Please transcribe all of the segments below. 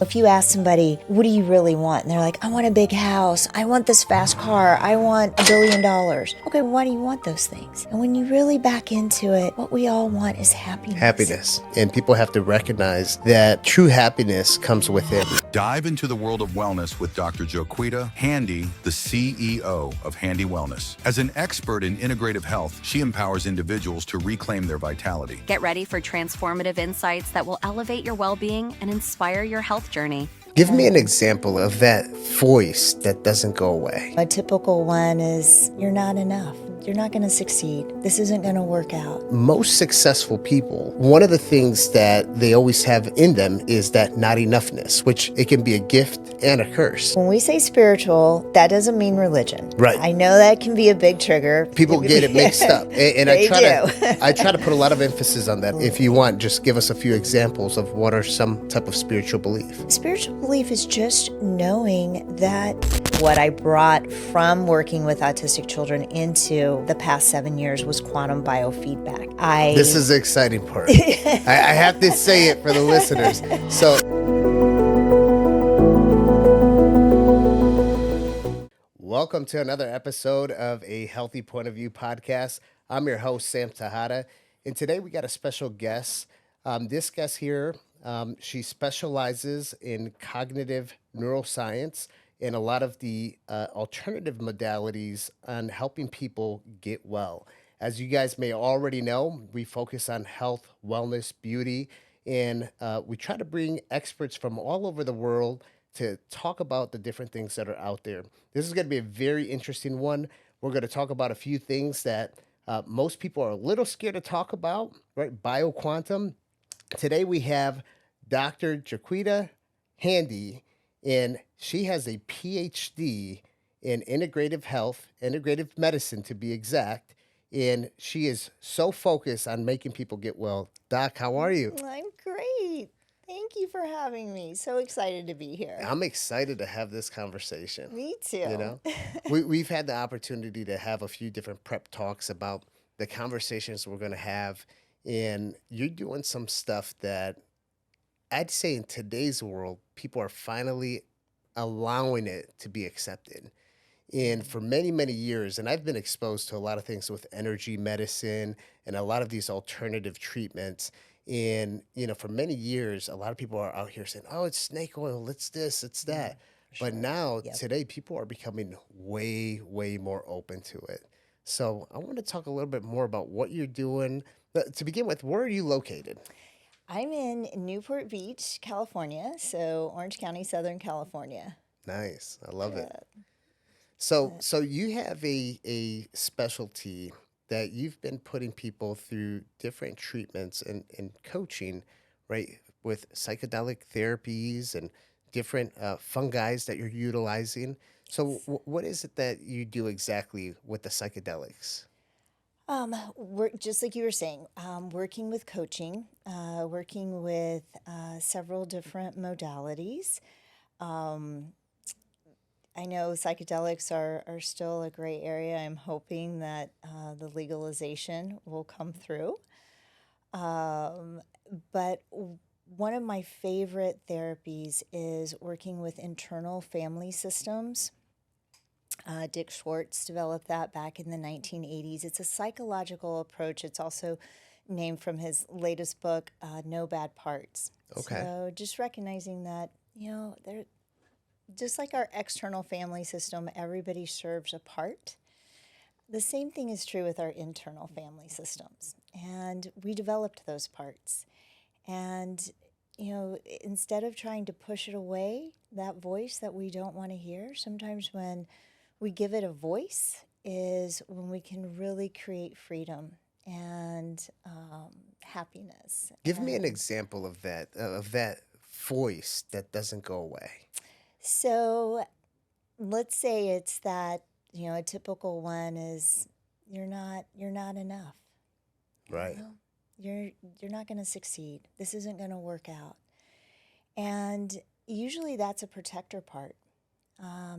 If you ask somebody, what do you really want? And they're like, I want a big house. I want this fast car. I want $1 billion. Okay, why do you want those things? And when you really back into it, what we all want is happiness. Happiness. And people have to recognize that true happiness comes within. Dive into the world of wellness with Dr. JoQueta Handy, the CEO of Handy Wellness. As an expert in integrative health, she empowers individuals to reclaim their vitality. Get ready for transformative insights that will elevate your well-being and inspire your health journey. Give me an example of that voice that doesn't go away. A typical one is, you're not enough. You're not going to succeed. This isn't going to work out. Most successful people, one of the things that they always have in them is that not enoughness, which it can be a gift and a curse. When we say spiritual, that doesn't mean religion. Right. I know that can be a big trigger. People get it mixed up. And They I try to put a lot of emphasis on that. If you want, just give us a few examples of what are some type of spiritual belief. Spiritual belief is just knowing that what I brought from working with autistic children into the past 7 years was quantum biofeedback. This is the exciting part. I have to say it for the listeners. So, welcome to another episode of A Healthy Point of View podcast. I'm your host, Sam Tejada, and today we got a special guest. This guest here, she specializes in cognitive neuroscience and a lot of the alternative modalities on helping people get well. As you guys may already know, we focus on health, wellness, beauty, and we try to bring experts from all over the world to talk about the different things that are out there. This is going to be a very interesting one. We're going to talk about a few things that most people are a little scared to talk about, right? Bioquantum. Today we have Dr. JoQueta Handy, and she has a PhD in integrative health, integrative medicine to be exact, and she is so focused on making people get well. Doc, how are you? I'm great. Thank you for having me. So excited to be here. I'm excited to have this conversation. Me too. You know, we've had the opportunity to have a few different prep talks about the conversations we're going to have, and you're doing some stuff that I'd say in today's world, people are finally allowing it to be accepted. And for many, many years, and I've been exposed to a lot of things with energy medicine and a lot of these alternative treatments. And, you know, for many years, a lot of people are out here saying, oh, it's snake oil, it's this, it's that. But now, today, people are becoming way, way more open to it. So I want to talk a little bit more about what you're doing. To begin with, where are you located? I'm in Newport Beach, California, so Orange County, Southern California. Nice. I love it. So you have a specialty that you've been putting people through different treatments and coaching, right, with psychedelic therapies and different fungi that you're utilizing. So what is it that you do exactly with the psychedelics? We're, just like you were saying, working with coaching, working with several different modalities. I know psychedelics are still a gray area. I'm hoping that the legalization will come through. But one of my favorite therapies is working with internal family systems. Dick Schwartz developed that back in the 1980s. It's a psychological approach. It's also named from his latest book, No Bad Parts. Okay. So just recognizing that, you know, they're just like our external family system, everybody serves a part. The same thing is true with our internal family systems. And we developed those parts. And, you know, instead of trying to push it away, that voice that we don't want to hear, sometimes when we give it a voice is when we can really create freedom and happiness. Give me an example of that voice that doesn't go away. So let's say it's that, you know, a typical one is you're not enough. Right. You know? You're not going to succeed. This isn't going to work out. And usually that's a protector part.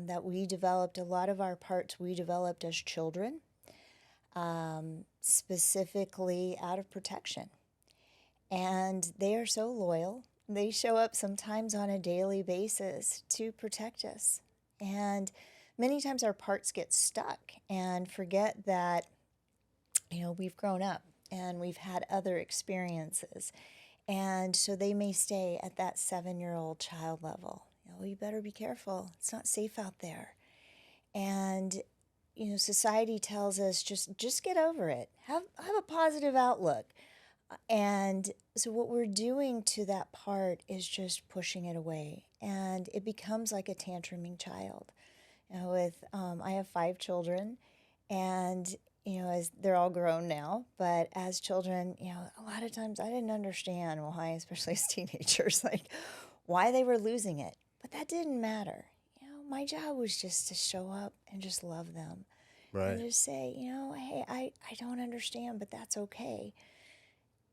That we developed, a lot of our parts we developed as children, specifically out of protection. And they are so loyal. They show up sometimes on a daily basis to protect us. And many times our parts get stuck and forget that, we've grown up and we've had other experiences. And so they may stay at that 7-year-old child level. You better be careful. It's not safe out there. And society tells us just get over it. Have a positive outlook. And so what we're doing to that part is just pushing it away, and it becomes like a tantruming child. I have 5 children, and as they're all grown now, but as children, a lot of times I didn't understand why, especially as teenagers, like why they were losing it. But that didn't matter. My job was just to show up and just love them. Right. And just say, hey, I don't understand, but that's okay.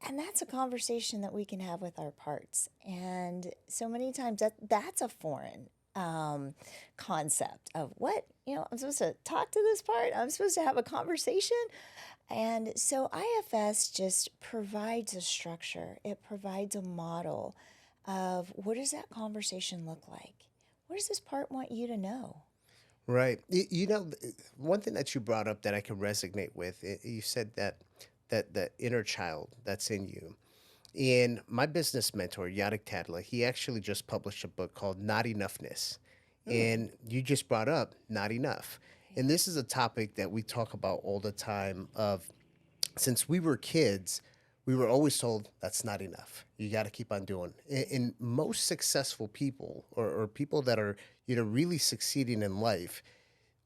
And that's a conversation that we can have with our parts. And so many times that's a foreign concept of what, I'm supposed to talk to this part. I'm supposed to have a conversation. And so IFS just provides a structure. It provides a model of what does that conversation look like? What does this part want you to know? Right. One thing that you brought up that I can resonate with, you said that the inner child that's in you. And my business mentor, Tejada, he actually just published a book called Not Enoughness. And you just brought up not enough. And this is a topic that we talk about all the time of since we were kids, we were always told that's not enough. You got to keep on doing. And most successful people or people that are, really succeeding in life,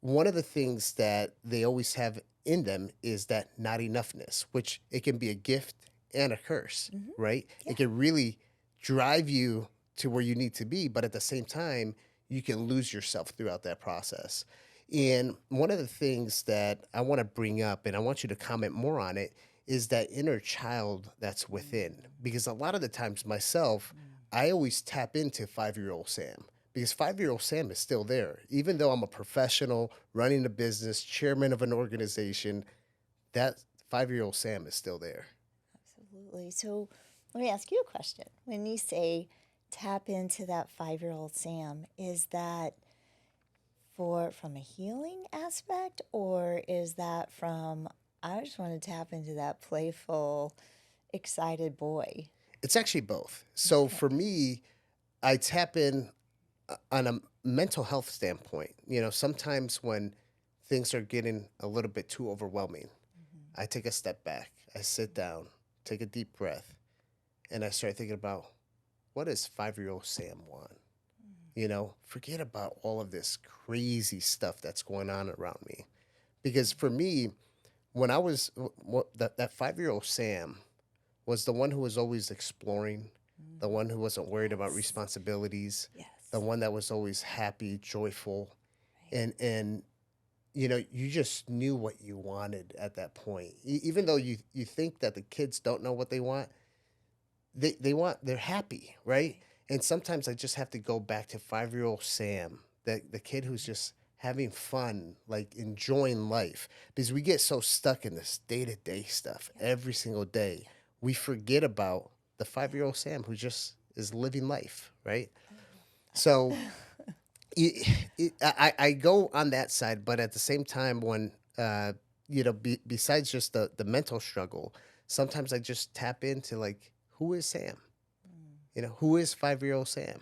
one of the things that they always have in them is that not enoughness, which it can be a gift and a curse, right? Yeah. It can really drive you to where you need to be, but at the same time, you can lose yourself throughout that process. And one of the things that I want to bring up, and I want you to comment more on it, is that inner child that's within. Because a lot of the times myself, I always tap into 5-year-old Sam because 5-year-old Sam is still there. Even though I'm a professional, running a business, chairman of an organization, that 5-year-old Sam is still there. Absolutely. So let me ask you a question. When you say tap into that 5-year-old Sam, is that from a healing aspect, or is that from, I just want to tap into that playful, excited boy? It's actually both. So for me, I tap in on a mental health standpoint. Sometimes when things are getting a little bit too overwhelming, I take a step back, I sit down, take a deep breath, and I start thinking about what does 5-year-old Sam want? Forget about all of this crazy stuff that's going on around me. Because for me, when I was, that 5-year-old Sam was the one who was always exploring, the one who wasn't worried about responsibilities, Yes. the one that was always happy, joyful, and you just knew what you wanted at that point. Even though you think that the kids don't know what they want, they're happy, right? And sometimes I just have to go back to 5-year-old Sam, the kid who's just having fun, like enjoying life. Because we get so stuck in this day-to-day stuff every single day. We forget about the 5-year-old Sam who just is living life, right? So I go on that side, but at the same time, when, besides just the mental struggle, sometimes I just tap into like, who is Sam? Who is 5-year-old Sam?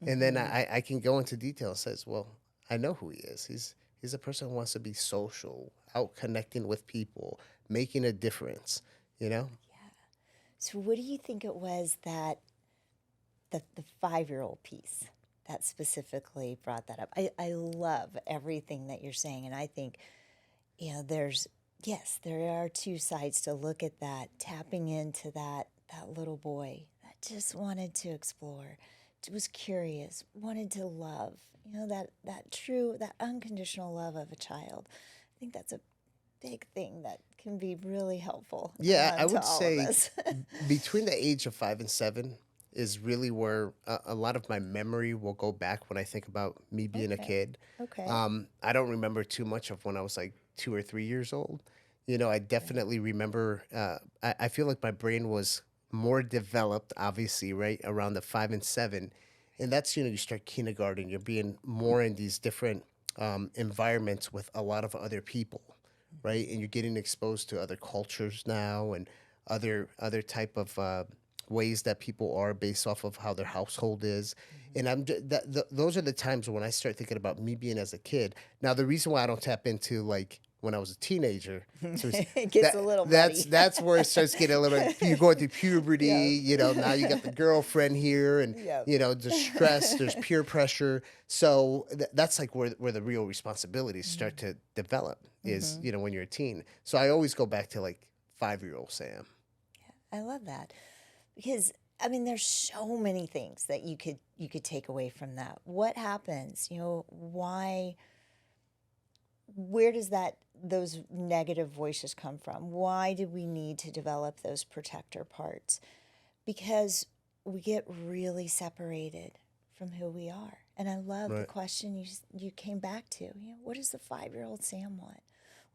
And then I can go into detail and says, well, I know who he is. He's a person who wants to be social, out connecting with people, making a difference, So what do you think it was that the 5-year-old piece that specifically brought that up? I love everything that you're saying, and I think, there are two sides to look at that, tapping into that little boy that just wanted to explore, was curious, wanted to love, that true, that unconditional love of a child. I think that's a big thing that can be really helpful. Yeah, I to would all say of us. between the age of 5 and 7 is really where a lot of my memory will go back when I think about me being a kid. Okay. I don't remember too much of when I was like 2 or 3 years old. I definitely remember. I feel like my brain was more developed, obviously, right around the 5 and 7, and that's you start kindergarten. You're being more in these different environments with a lot of other people, right? And you're getting exposed to other cultures now and other type of ways that people are based off of how their household is. And those are the times when I start thinking about me being as a kid. Now, the reason why I don't tap into like when I was a teenager, so It gets a little muddy. that's where it starts getting a little. You're going through puberty, Yeah. Now you got the girlfriend here, and Yep. the stress. There's peer pressure. So that's like where the real responsibilities start to develop is when you're a teen. So I always go back to like 5-year-old Sam. I love that because I mean, there's so many things that you could take away from that. What happens? Why? Where does those negative voices come from? Why do we need to develop those protector parts? Because we get really separated from who we are. And I love the Right. question you came back to. What does the 5-year-old Sam want?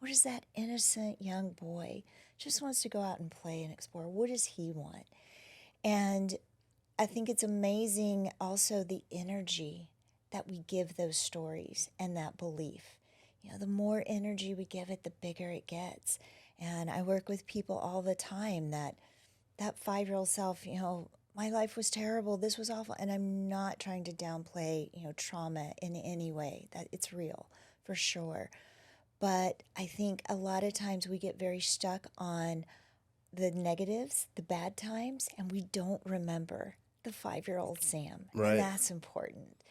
What does that innocent young boy just wants to go out and play and explore? What does he want? And I think it's amazing also the energy that we give those stories and that belief. The more energy we give it, the bigger it gets. And I work with people all the time that 5-year-old self, my life was terrible, this was awful. And I'm not trying to downplay, trauma in any way. That it's real, for sure. But I think a lot of times we get very stuck on the negatives, the bad times, and we don't remember the 5-year-old Sam. Right. And that's important.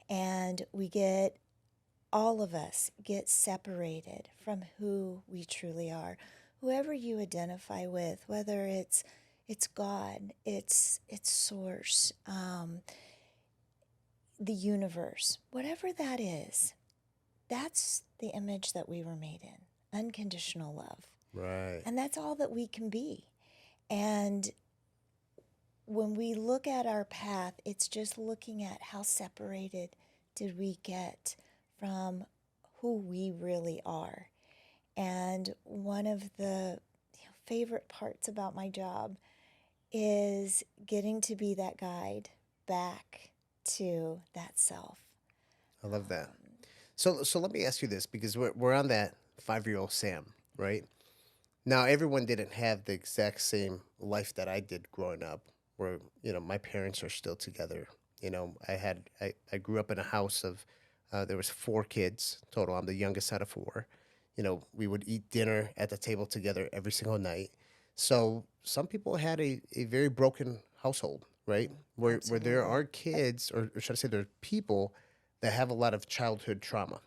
And all of us get separated from who we truly are. Whoever you identify with, whether it's God, it's source, the universe, whatever that is, that's the image that we were made in, unconditional love. Right. And that's all that we can be. And when we look at our path, it's just looking at how separated did we get from who we really are. And one of the favorite parts about my job is getting to be that guide back to that self. I love that. So let me ask you this, because we're on that 5-year-old Sam, right? Now, everyone didn't have the exact same life that I did growing up, where my parents are still together. I grew up in a house of there was 4 kids total. I'm the youngest out of 4. We would eat dinner at the table together every single night. So some people had a very broken household, right? Where there are kids, or should I say, there are people that have a lot of childhood trauma,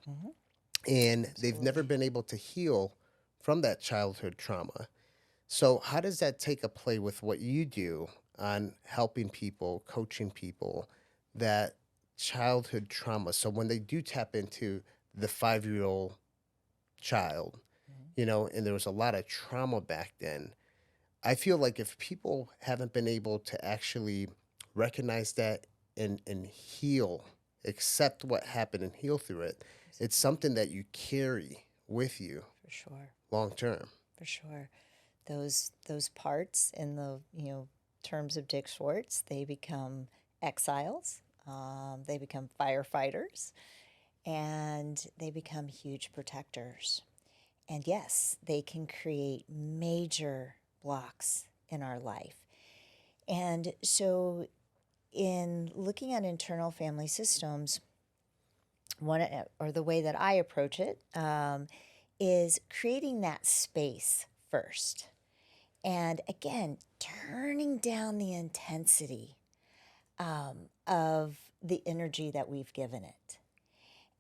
and they've never been able to heal from that childhood trauma. So how does that take a play with what you do on helping people, coaching people, that childhood trauma? So when they do tap into the 5-year-old child, and there was a lot of trauma back then, I feel like if people haven't been able to actually recognize that and heal, accept what happened and heal through it, it's something that you carry with you For sure. long term. For sure. Those parts in the terms of Dick Schwartz, they become exiles, they become firefighters, and they become huge protectors. And yes, they can create major blocks in our life. And so in looking at internal family systems, the way that I approach it is creating that space first. And again, turning down the intensity of the energy that we've given it.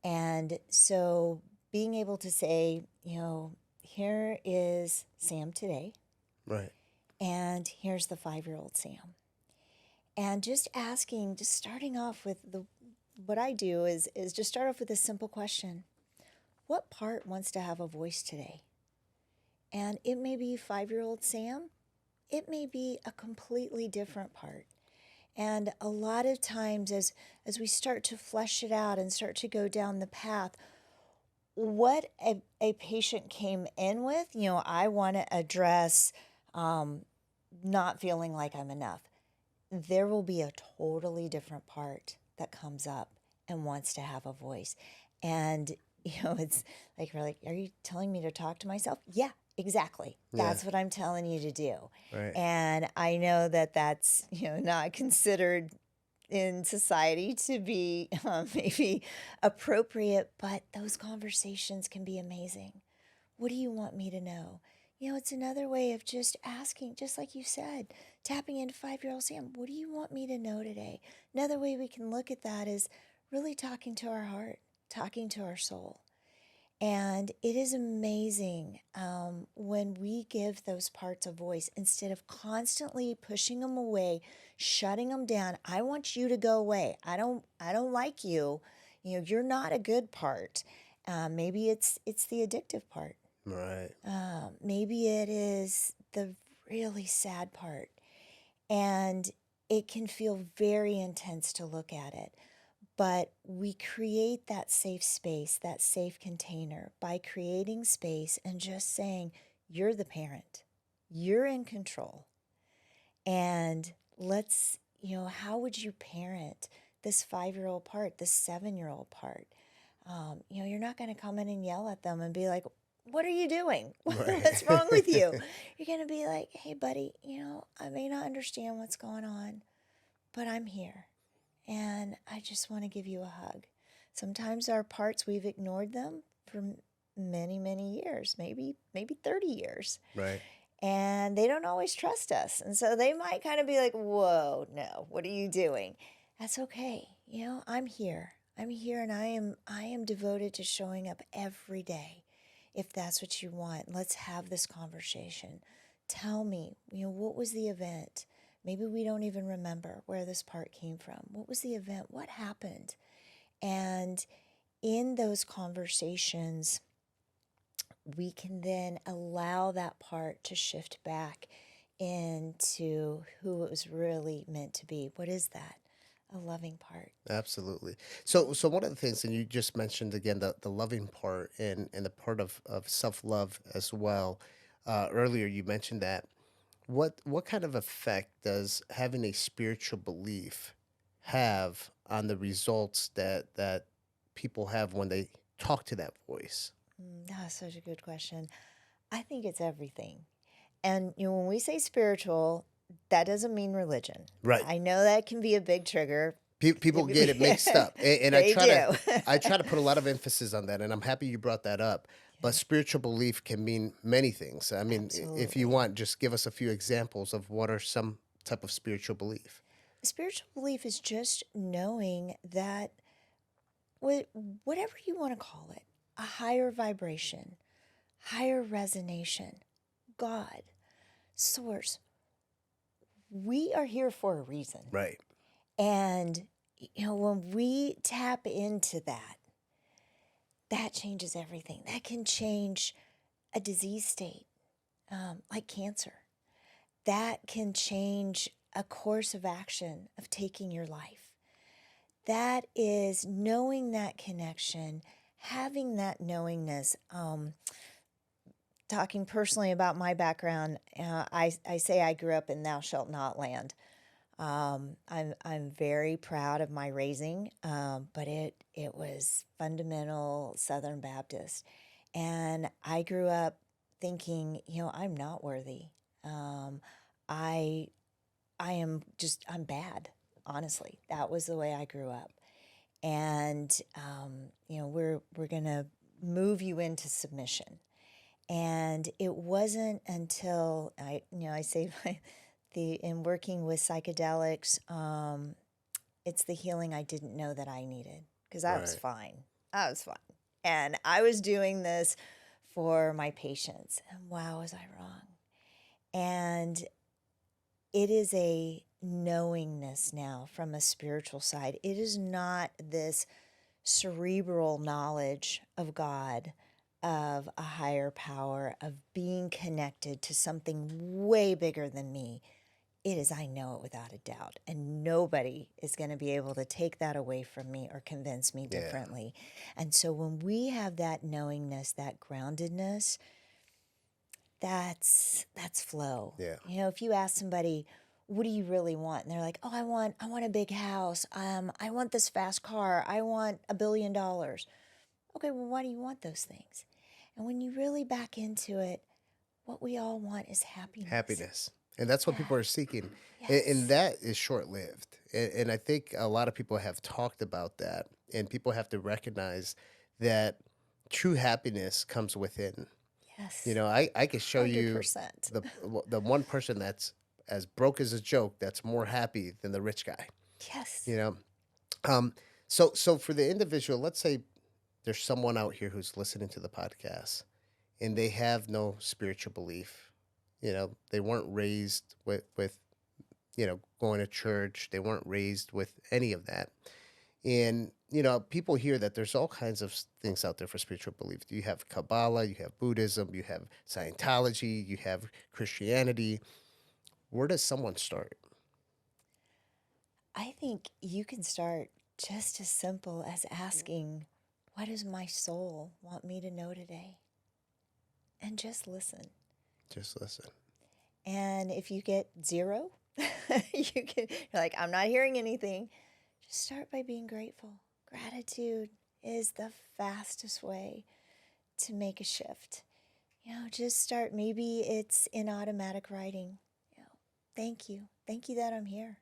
And so being able to say, here is Sam today, Right. and here's the 5-year-old Sam. And just starting off with what I do is just start off with a simple question. What part wants to have a voice today? And it may be 5-year-old Sam. It may be a completely different part. And a lot of times as we start to flesh it out and start to go down the path, what a patient came in with, I want to address not feeling like I'm enough, there will be a totally different part that comes up and wants to have a voice. And, it's like, we're like, are you telling me to talk to myself? Yeah, exactly. That's what I'm telling you to do. Right. And I know that that's, not considered in society to be maybe appropriate, but those conversations can be amazing. What do you want me to know? It's another way of just asking, just like you said, tapping into 5-year-old Sam, what do you want me to know today? Another way we can look at that is really talking to our heart, talking to our soul. And it is amazing when we give those parts a voice instead of constantly pushing them away, shutting them down. I want you to go away. I don't like you. You're not a good part. Maybe it's the addictive part. Right. Maybe it is the really sad part. And it can feel very intense to look at it. But we create that safe space, that safe container by creating space and just saying, you're the parent, you're in control. And let's, how would you parent this 5-year-old part, this 7-year-old part? You're not going to come in and yell at them and be like, what are you doing? Right. What's wrong with you? You're going to be like, hey, buddy, I may not understand what's going on, but I'm here. And I just want to give you a hug. Sometimes our parts, we've ignored them for many, many years, maybe 30 years. Right. And they don't always trust us. And so they might kind of be like, whoa, no, what are you doing? That's okay. I'm here. I'm here, and I am devoted to showing up every day. If that's what you want, let's have this conversation. Tell me, what was the event? Maybe we don't even remember where this part came from. What was the event? What happened? And in those conversations, we can then allow that part to shift back into who it was really meant to be. What is that? A loving part. Absolutely. So one of the things, and you just mentioned again the loving part and the part of self-love as well. Earlier you mentioned that. What kind of effect does having a spiritual belief have on the results that people have when they talk to that voice? That's such a good question. I think it's everything. And when we say spiritual, that doesn't mean religion. Right. I know that can be a big trigger. People get it mixed up, and They do. I try to put a lot of emphasis on that, and I'm happy you brought that up. But spiritual belief can mean many things. I mean, if Absolutely. you want, just give us a few examples of what are some type of spiritual belief. Spiritual belief is just knowing that whatever you want to call it, a higher vibration, higher resonation, God, source, we are here for a reason. Right. And, when we tap into that changes everything. That can change a disease state, like cancer. That can change a course of action of taking your life. That is knowing that connection, having that knowingness. Talking personally about my background, I say I grew up in Thou Shalt Not land. I'm very proud of my raising, but it was fundamental Southern Baptist, and I grew up thinking, I'm not worthy. I I'm bad. Honestly, that was the way I grew up, and we're gonna move you into submission. And it wasn't until I say in working with psychedelics, it's the healing I didn't know that I needed, because I was Right. fine. I was fine. And I was doing this for my patients. And wow, was I wrong. And it is a knowingness now from a spiritual side. It is not this cerebral knowledge of God, of a higher power, of being connected to something way bigger than me. It is, I know it without a doubt. And nobody is going to be able to take that away from me or convince me Yeah. differently. And so when we have that knowingness, that groundedness, that's flow. Yeah. You know, if you ask somebody, what do you really want? And they're like, oh, I want a big house. I want this fast car. I want $1 billion. Okay, well, why do you want those things? And when you really back into it, what we all want is happiness. Happiness. And that's what people are seeking. And Yes. that is short lived. And I think a lot of people have talked about that. And people have to recognize that true happiness comes within. Yes. You know, I could show you 100%. the one person that's as broke as a joke that's more happy than the rich guy. Yes. You know, so for the individual, let's say there's someone out here who's listening to the podcast and they have no spiritual belief. You know, they weren't raised with going to church. They weren't raised with any of that. And, people hear that there's all kinds of things out there for spiritual belief. You have Kabbalah, you have Buddhism, you have Scientology, you have Christianity. Where does someone start? I think you can start just as simple as asking, what does my soul want me to know today? And just listen. Just listen. And if you get zero, you're like, I'm not hearing anything. Just start by being grateful. Gratitude is the fastest way to make a shift. Just start. Maybe it's in automatic writing. Thank you. Thank you that I'm here.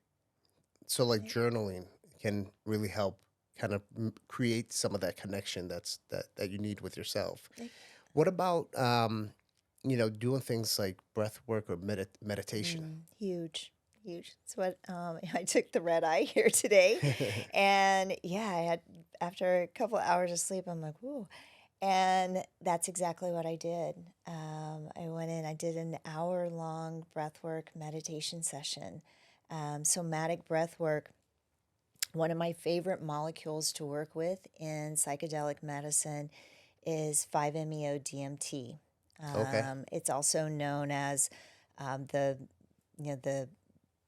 So like journaling can really help kind of create some of that connection that you need with yourself. What about doing things like breath work or meditation? Huge. It's what I took the red eye here today, and I had, after a couple of hours of sleep, I'm like, whoa, and that's exactly what I did. I went in, I did an hour-long breathwork meditation session, somatic breathwork. One of my favorite molecules to work with in psychedelic medicine is 5-MeO-DMT. Okay. It's also known as the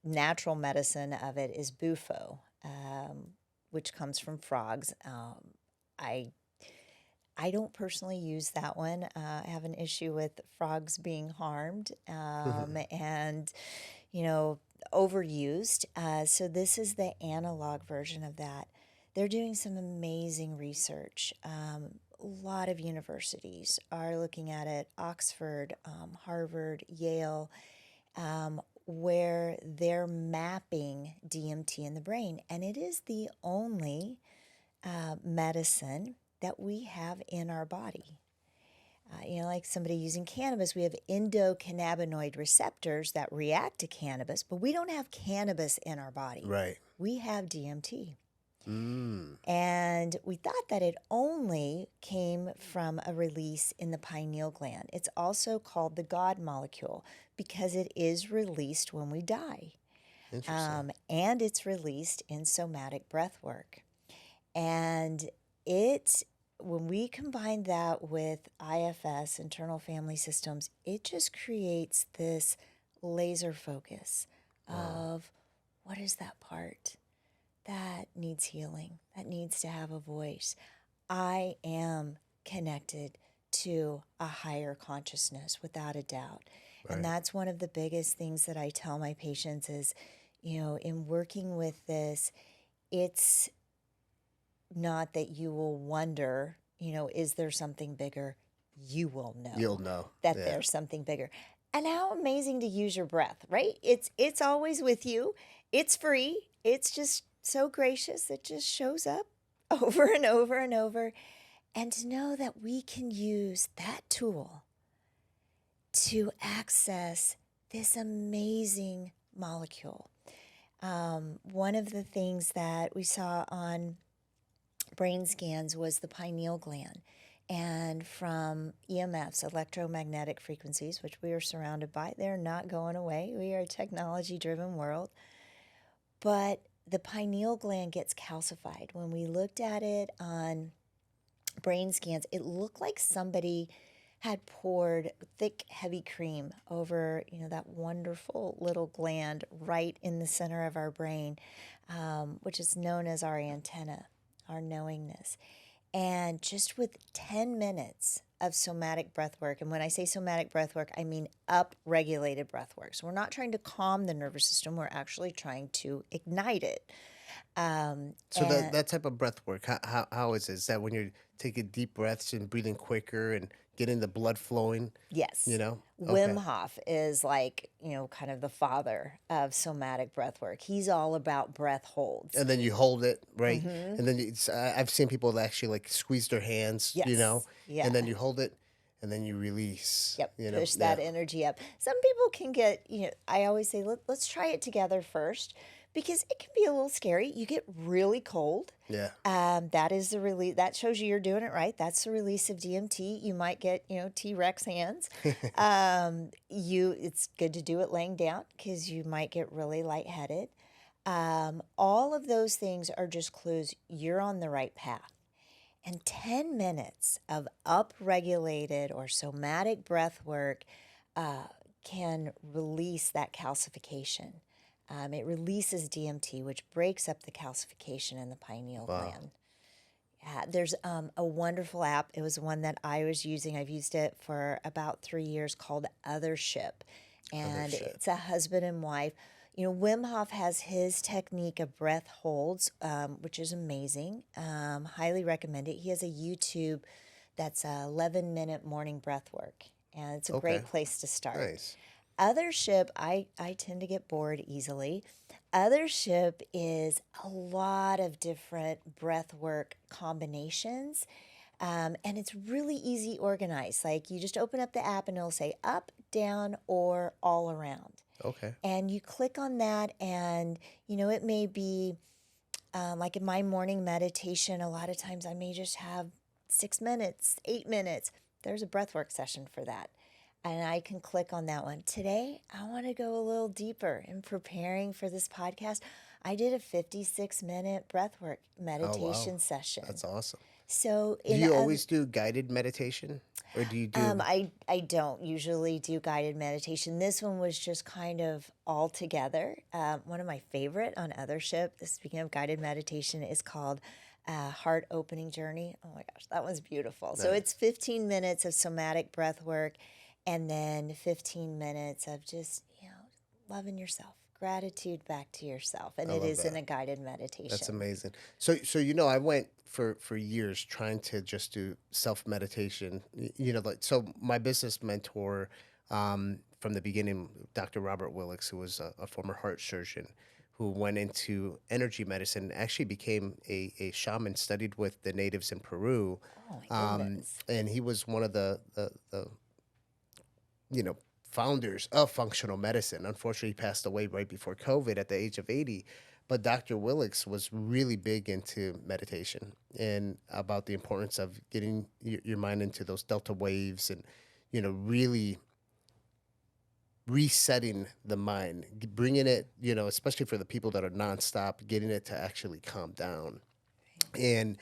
natural medicine of it is bufo, which comes from frogs. I don't personally use that one. I have an issue with frogs being harmed and overused. So this is the analog version of that. They're doing some amazing research. A lot of universities are looking at it. Oxford, Harvard, Yale. Where they're mapping DMT in the brain. And it is the only medicine that we have in our body. Like somebody using cannabis, we have endocannabinoid receptors that react to cannabis, but we don't have cannabis in our body. Right. We have DMT. And we thought that it only came from a release in the pineal gland. It's also called the God molecule because it is released when we die. Interesting. And it's released in somatic breath work. And when we combine that with IFS, internal family systems, it just creates this laser focus of what is that part that needs healing, that needs to have a voice. I am connected to a higher consciousness without a doubt. Right. And that's one of the biggest things that I tell my patients is, in working with this, it's not that you will wonder, is there something bigger? You will know. You'll know that there's something bigger. And how amazing to use your breath, right? It's always with you. It's free. It's just so gracious. It just shows up over and over and over. And to know that we can use that tool to access this amazing molecule. One of the things that we saw on brain scans was the pineal gland. And from EMFs, electromagnetic frequencies, which we are surrounded by, they're not going away. We are a technology-driven world. But the pineal gland gets calcified. When we looked at it on brain scans, it looked like somebody had poured thick, heavy cream over, that wonderful little gland right in the center of our brain, which is known as our antenna, our knowingness. And just with 10 minutes of somatic breath work, and when I say somatic breath work, I mean up-regulated breath work. So we're not trying to calm the nervous system, we're actually trying to ignite it. So that type of breath work, how is it? Is that when you're taking deep breaths and breathing quicker and getting the blood flowing? Yes. You know? Wim Okay. Hof is like, kind of the father of somatic breath work. He's all about breath holds. And then you hold it, right? Mm-hmm. And then I've seen people that actually like squeeze their hands, Yes. and then Yeah. you hold it, and then you release. Yep. You know? Push Yeah. that energy up. Some people can get, I always say, let's try it together first because it can be a little scary. You get really cold. Yeah. That is the release. That shows you you're doing it right. That's the release of DMT. You might get, T-Rex hands. It's good to do it laying down because you might get really lightheaded. All of those things are just clues you're on the right path. And 10 minutes of upregulated or somatic breath work can release that calcification. It releases DMT, which breaks up the calcification in the pineal gland. Yeah, there's a wonderful app. It was one that I was using. I've used it for about 3 years called Othership. And Othership. it's a husband and wife. Wim Hof has his technique of breath holds, which is amazing. Highly recommend it. He has a YouTube that's a 11-minute morning breath work. And it's a Okay. great place to start. Nice. Othership, I tend to get bored easily. Othership is a lot of different breath work combinations, and it's really easy organized. Like you just open up the app and it'll say up, down, or all around. Okay. And you click on that, and it may be like in my morning meditation, a lot of times I may just have 6 minutes, 8 minutes. There's a breathwork session for that. And I can click on that one. Today, I want to go a little deeper in preparing for this podcast. I did a 56-minute breathwork meditation session. That's awesome. So Do you always do guided meditation, or do you do? I don't usually do guided meditation. This one was just kind of all together. One of my favorite on Othership, speaking of guided meditation, is called Heart Opening Journey. Oh my gosh, that one's beautiful. So it's 15 minutes of somatic breath work and then 15 minutes of just, loving yourself. Gratitude back to yourself. And it is in a guided meditation. That's amazing. So I went for years trying to just do self meditation. So my business mentor from the beginning, Dr. Robert Willix, who was a former heart surgeon, who went into energy medicine, actually became a shaman, studied with the natives in Peru. Oh my goodness. And he was one of the founders of functional medicine. Unfortunately, he passed away right before COVID at the age of 80. But Dr. Willix was really big into meditation and about the importance of getting your mind into those delta waves and, really resetting the mind, bringing it, especially for the people that are nonstop, getting it to actually calm down. And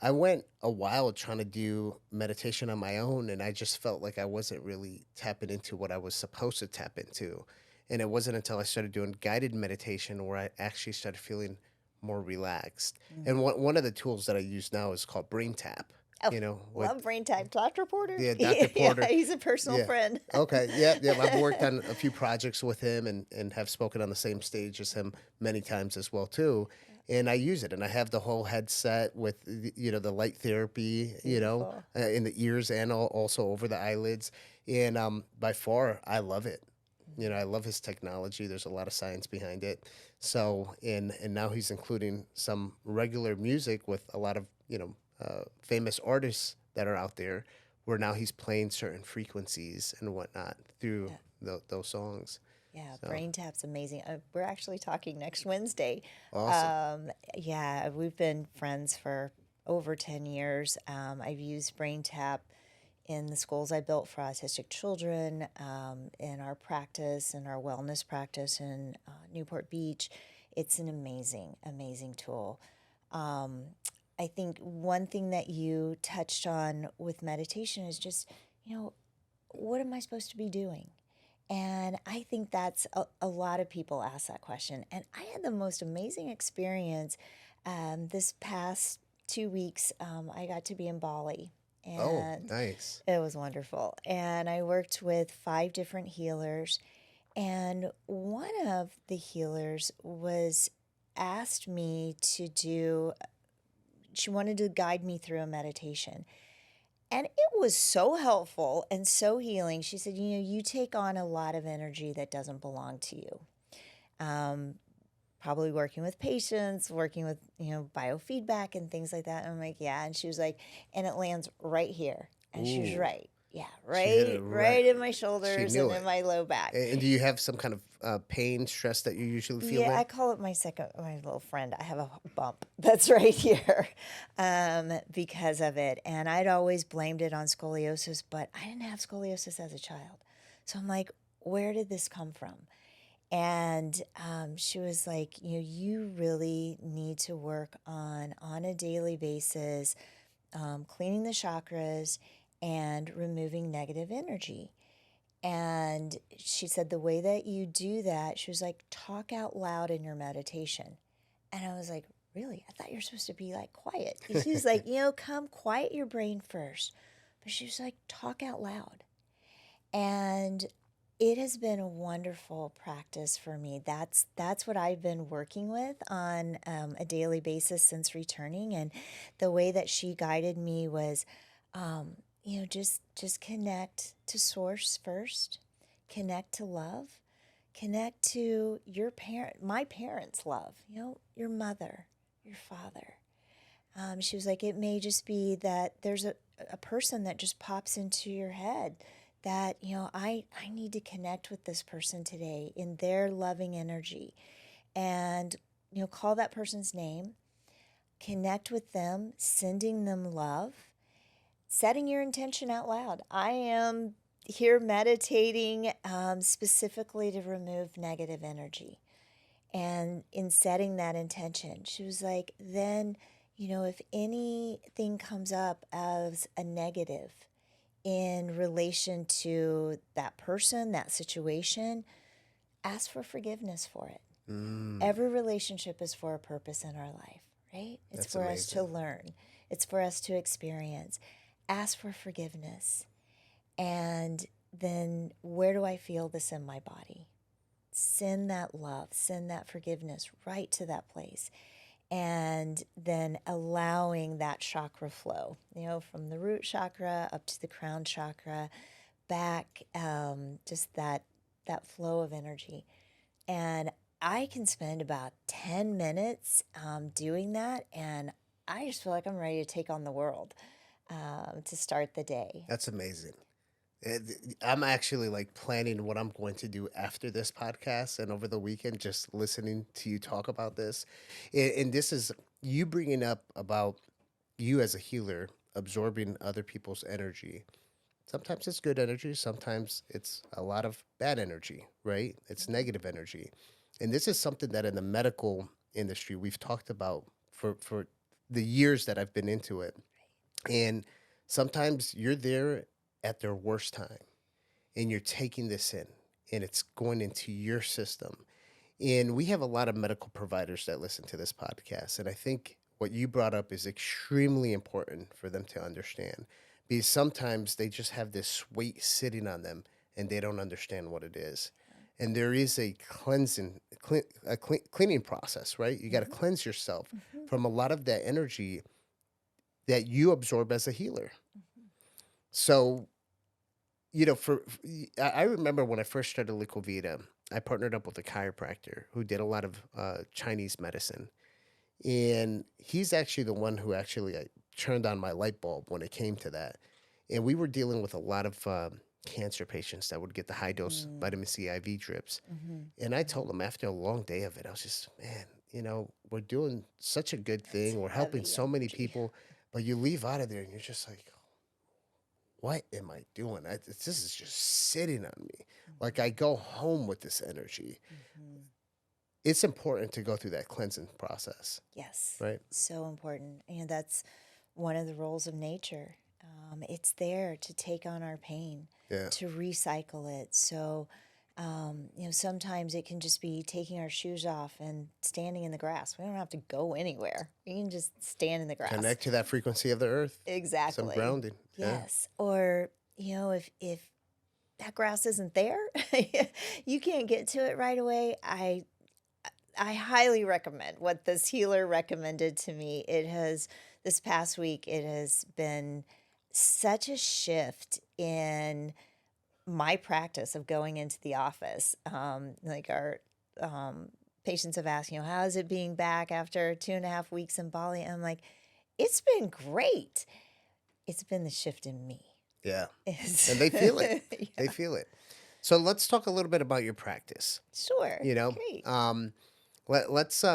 I went a while trying to do meditation on my own, and I just felt like I wasn't really tapping into what I was supposed to tap into. And it wasn't until I started doing guided meditation where I actually started feeling more relaxed. And one of the tools that I use now is called Brain Tap. Oh, love Brain Tap. Dr. Porter? Yeah, Dr. Porter. Yeah, he's a personal Yeah. friend. Okay. Yeah. I've worked on a few projects with him and have spoken on the same stage as him many times as well too. And I use it, and I have the whole headset with the light therapy, Beautiful. in the ears and also over the eyelids. And by far, I love it. I love his technology. There's a lot of science behind it. So and now he's including some regular music with a lot of famous artists that are out there, where now he's playing certain frequencies and whatnot through those songs. Yeah, So. Brain Tap's amazing. We're actually talking next Wednesday. Awesome. Yeah, we've been friends for over 10 years. I've used Brain Tap in the schools I built for autistic children, in our practice, in our wellness practice in Newport Beach. It's an amazing, amazing tool. I think one thing that you touched on with meditation is just, what am I supposed to be doing? And I think that's a lot of people ask that question. And I had the most amazing experience this past 2 weeks, I got to be in Bali. Oh, And nice. it was wonderful. And I worked with 5 different healers. And one of the healers was asked me to do, she wanted to guide me through a meditation. And it was so helpful and so healing. She said, you take on a lot of energy that doesn't belong to you. Probably working with patients, working with, biofeedback and things like that. And I'm like, yeah. And she was like, and it lands right here. And she was Ooh. right. Yeah, She hit it right in my She shoulders knew and it. in my low back. And do you have some kind of pain, stress that you usually feel Yeah, there? I call it my little friend. I have a bump that's right here because of it. And I'd always blamed it on scoliosis, but I didn't have scoliosis as a child. So I'm like, where did this come from? And she was like, you really need to work on a daily basis, cleaning the chakras and removing negative energy. And she said, the way that you do that, she was like, talk out loud in your meditation. And I was like, really? I thought you were supposed to be like quiet. And she was like, come quiet your brain first. But she was like, talk out loud. And it has been a wonderful practice for me. That's what I've been working with on a daily basis since returning. And the way that she guided me was, just connect to source first, connect to love, connect to your my parents' love, your mother, your father. She was like, it may just be that there's a person that just pops into your head that, I need to connect with this person today in their loving energy. And, call that person's name, connect with them, sending them love, setting your intention out loud. I am here meditating specifically to remove negative energy. And in setting that intention, she was like, then, if anything comes up as a negative in relation to that person, that situation, ask for forgiveness for it. Every relationship is for a purpose in our life, right? It's That's for us to amazing. learn. It's for us to experience. Ask for forgiveness. And then where do I feel this in my body? Send that love, send that forgiveness right to that place. And then allowing that chakra flow, from the root chakra up to the crown chakra, back, just that flow of energy. And I can spend about 10 minutes doing that, and I just feel like I'm ready to take on the world to start the day. That's amazing. I'm actually like planning what I'm going to do after this podcast and over the weekend, just listening to you talk about this. And this is you bringing up about you as a healer absorbing other people's energy. Sometimes it's good energy, sometimes it's a lot of bad energy, right? It's negative energy. And this is something that in the medical industry we've talked about for the years that I've been into it. And sometimes you're there at their worst time and you're taking this in and it's going into your system. And we have a lot of medical providers that listen to this podcast. And I think what you brought up is extremely important for them to understand because sometimes they just have this weight sitting on them and they don't understand what it is. And there is a cleaning process, right? You got to cleanse yourself from a lot of that energy that you absorb as a healer. So, I remember when I first started Liquivita, I partnered up with a chiropractor who did a lot of Chinese medicine. And he's actually the one who actually turned on my light bulb when it came to that. And we were dealing with a lot of cancer patients that would get the high dose vitamin C IV drips. And I told him after a long day of it, I was just, man, we're doing such a good thing. We're helping heavy so many energy. people. But you leave out of there and you're just like, what am I doing? This is just sitting on me. Like I go home with this energy. It's important to go through that cleansing process, Yes, right? so important. And that's one of the roles of nature. It's there to take on our pain, Yeah. to recycle it. So Sometimes it can just be taking our shoes off and standing in the grass. We don't have to go anywhere. We can just stand in the grass. Connect to that frequency of the earth. Exactly. Some grounding. Yes. Or, if that grass isn't there, you can't get to it right away. I highly recommend what this healer recommended to me. This past week, it has been such a shift in my practice of going into the office. Like our patients have asked, how is it being back after 2.5 weeks in Bali? I'm like, it's been great. It's been the shift in me. Yeah. And they feel it. Yeah. They feel it. So let's talk a little bit about your practice. Sure. Great. Let's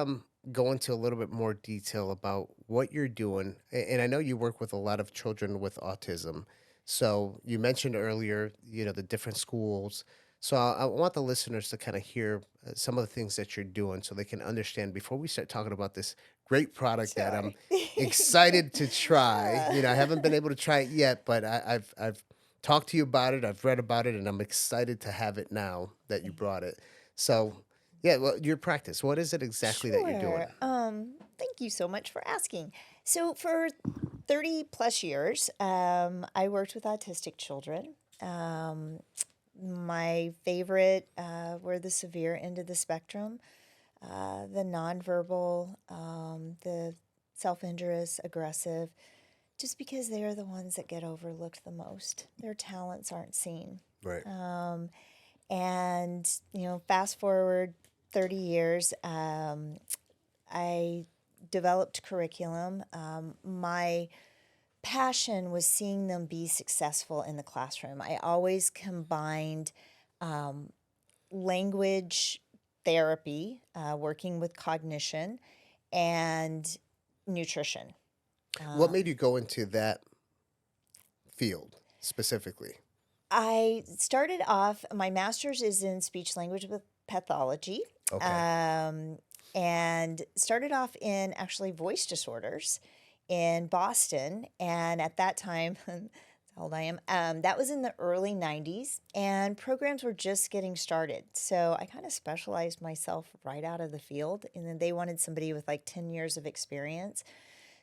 go into a little bit more detail about what you're doing. And I know you work with a lot of children with autism. So you mentioned earlier, the different schools. So I want the listeners to kind of hear some of the things that you're doing so they can understand before we start talking about this great product that I'm excited to try. I haven't been able to try it yet, but I've talked to you about it. I've read about it, and I'm excited to have it now that you brought it. So, yeah, well, your practice, what is it exactly that you're doing? Thank you so much for asking. So for 30 plus years, I worked with autistic children. My favorite were the severe end of the spectrum, the nonverbal, the self-injurious, aggressive, just because they're the ones that get overlooked the most. Their talents aren't seen. Right. And, fast forward 30 years, I developed curriculum. My passion was seeing them be successful in the classroom. I always combined language therapy, working with cognition, and nutrition. What made you go into that field specifically? I started off, my master's is in speech language with pathology. Okay. And started off in actually voice disorders in Boston. And at that time, that's how old I am, that was in the early 90s, and programs were just getting started. So I kind of specialized myself right out of the field, and then they wanted somebody with like 10 years of experience.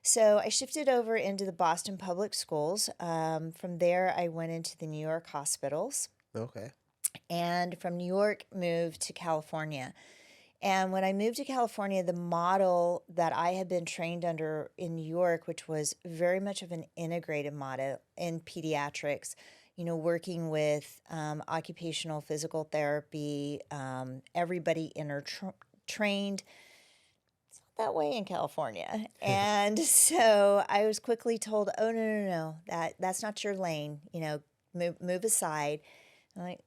So I shifted over into the Boston Public Schools. From there, I went into the New York hospitals. Okay. And from New York, moved to California. And when I moved to California, the model that I had been trained under in New York, which was very much of an integrative model in pediatrics, working with occupational physical therapy, everybody trained. It's not that way in California. And so I was quickly told, oh, no, that's not your lane, move aside. I'm like,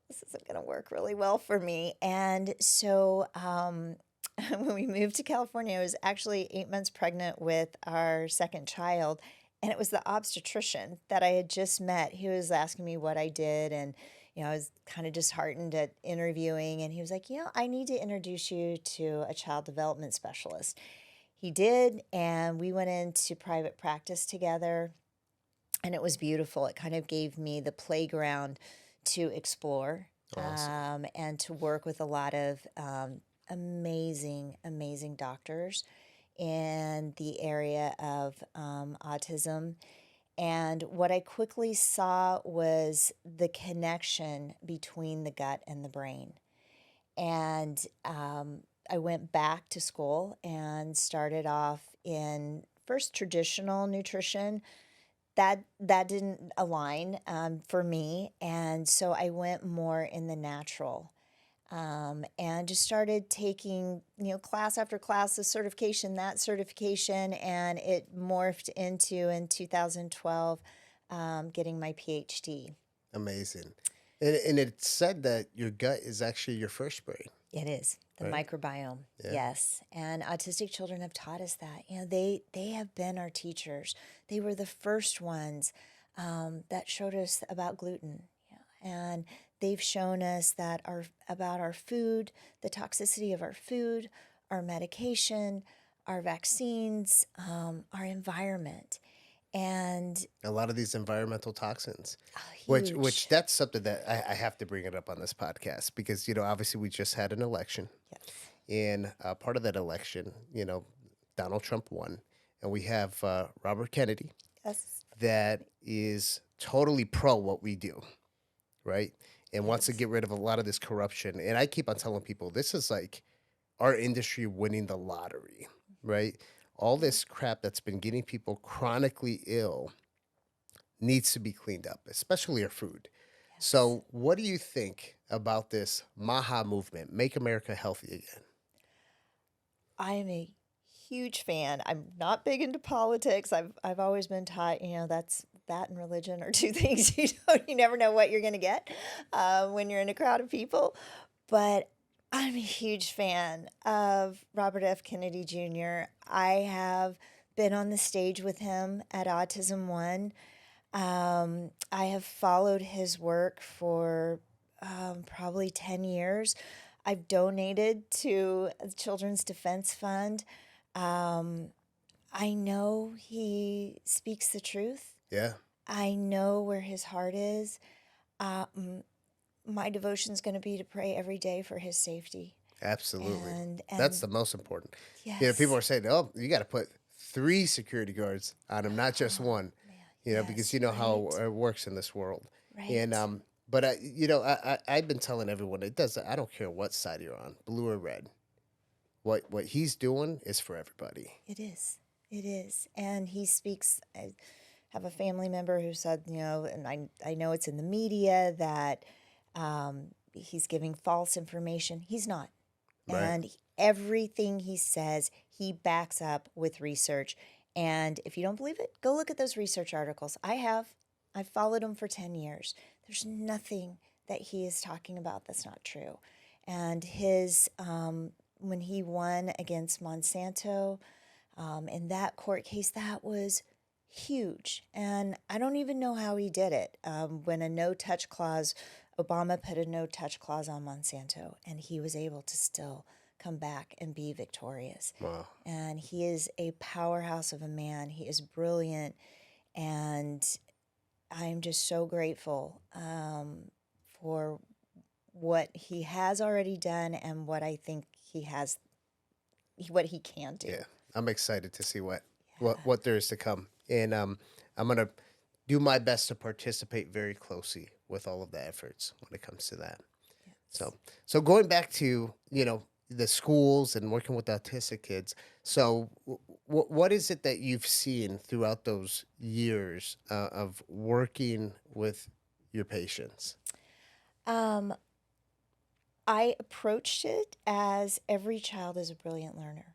this isn't going to work really well for me. And so when we moved to California, I was actually 8 months pregnant with our second child. And it was the obstetrician that I had just met. He was asking me what I did. And, I was kind of disheartened at interviewing. And he was like, I need to introduce you to a child development specialist. He did. And we went into private practice together. And it was beautiful. It kind of gave me the playground to explore. Awesome. And to work with a lot of amazing, amazing doctors in the area of autism. And what I quickly saw was the connection between the gut and the brain. And I went back to school and started off in first traditional nutrition. That didn't align for me, and so I went more in the natural, and just started taking class after class, this certification, that certification, and it morphed into in 2012 getting my PhD. Amazing. And it said that your gut is actually your first brain. It is the Right. microbiome, Yeah. yes. And autistic children have taught us that. They have been our teachers. They were the first ones that showed us about gluten, and they've shown us that about our food, the toxicity of our food, our medication, our vaccines, our environment. And A lot of these environmental toxins, which huge. that's something that I have to bring it up on this podcast because, obviously we just had an election. Yes. And part of that election, Donald Trump won. And we have Robert Kennedy Yes. that is totally pro what we do, right? And wants to Yes. get rid of a lot of this corruption. And I keep on telling people this is like our industry winning the lottery, right? All this crap that's been getting people chronically ill needs to be cleaned up, especially our food. Yes. So, what do you think about this MAHA movement, Make America Healthy Again? I am a huge fan. I'm not big into politics. I've always been taught, that's that and religion are two things you never know what you're going to get when you're in a crowd of people. But I'm a huge fan of Robert F. Kennedy Jr. I have been on the stage with him at Autism One. I have followed his work for probably 10 years. I've donated to the Children's Defense Fund. I know he speaks the truth. Yeah, I know where his heart is. My devotion is going to be to pray every day for his safety. absolutely. And That's the most important. yes. People are saying, oh, you got to put 3 security guards on him, not just one, man, because yes, you know how right. it works in this world. Right. And, but I've been telling everyone I don't care what side you're on, blue or red. What he's doing is for everybody. It is. It is. And he speaks. I have a family member who said, and I know it's in the media that he's giving false information. He's not. Right. And everything he says, he backs up with research. And if you don't believe it, go look at those research articles. I've followed him for 10 years. There's nothing that he is talking about that's not true. And his, when he won against Monsanto in that court case, that was huge. And I don't even know how he did it. When a no-touch clause, Obama put a no-touch clause on Monsanto, and he was able to still come back and be victorious. Wow. And he is a powerhouse of a man. He is brilliant, and I'm just so grateful for what he has already done and what I think what he can do. Yeah, I'm excited to see what there is to come, and I'm gonna do my best to participate very closely with all of the efforts when it comes to that. So going back to the schools and working with autistic kids. So what is it that you've seen throughout those years of working with your patients? I approached it as every child is a brilliant learner.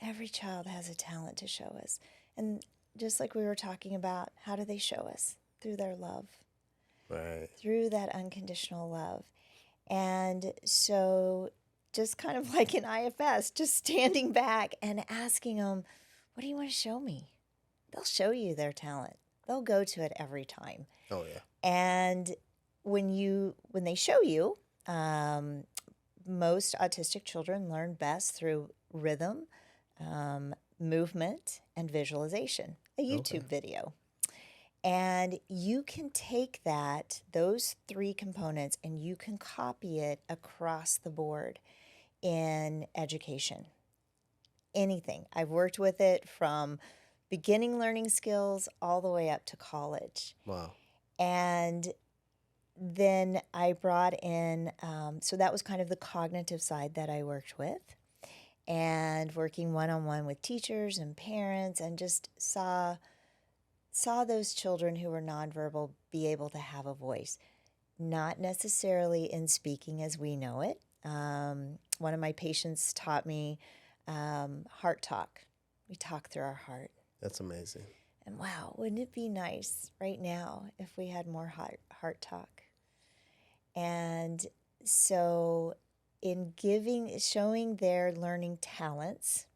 Every child has a talent to show us. And just like we were talking about, how do they show us? Through their love. Right. Through that unconditional love. And so just kind of like in IFS, just standing back and asking them, what do you want to show me? They'll show you their talent. They'll go to it every time. Oh, yeah. And when they show you, most autistic children learn best through rhythm, movement, and visualization, a YouTube video. And you can take those 3 components, and you can copy it across the board in education. Anything. I've worked with it from beginning learning skills all the way up to college. Wow. And then I brought in, so that was kind of the cognitive side that I worked with, and working one-on-one with teachers and parents, and just saw those children who were nonverbal be able to have a voice, not necessarily in speaking as we know it. One of my patients taught me heart talk. We talk through our heart. That's amazing. And wow, wouldn't it be nice right now if we had more heart talk? And so in showing their learning talents,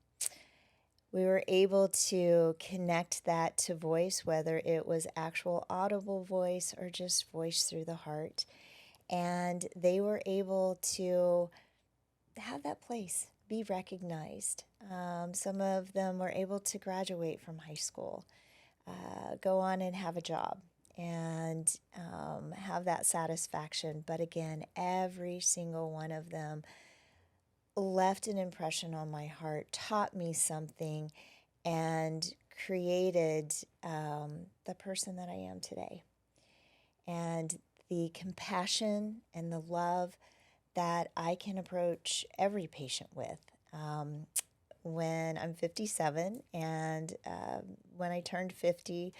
we were able to connect that to voice, whether it was actual audible voice or just voice through the heart. And they were able to have that place, be recognized. Some of them were able to graduate from high school. go on and have a job and have that satisfaction. But again, every single one of them left an impression on my heart, taught me something, and created the person that I am today. And the compassion and the love that I can approach every patient with. When I'm 57 and when I turned 50,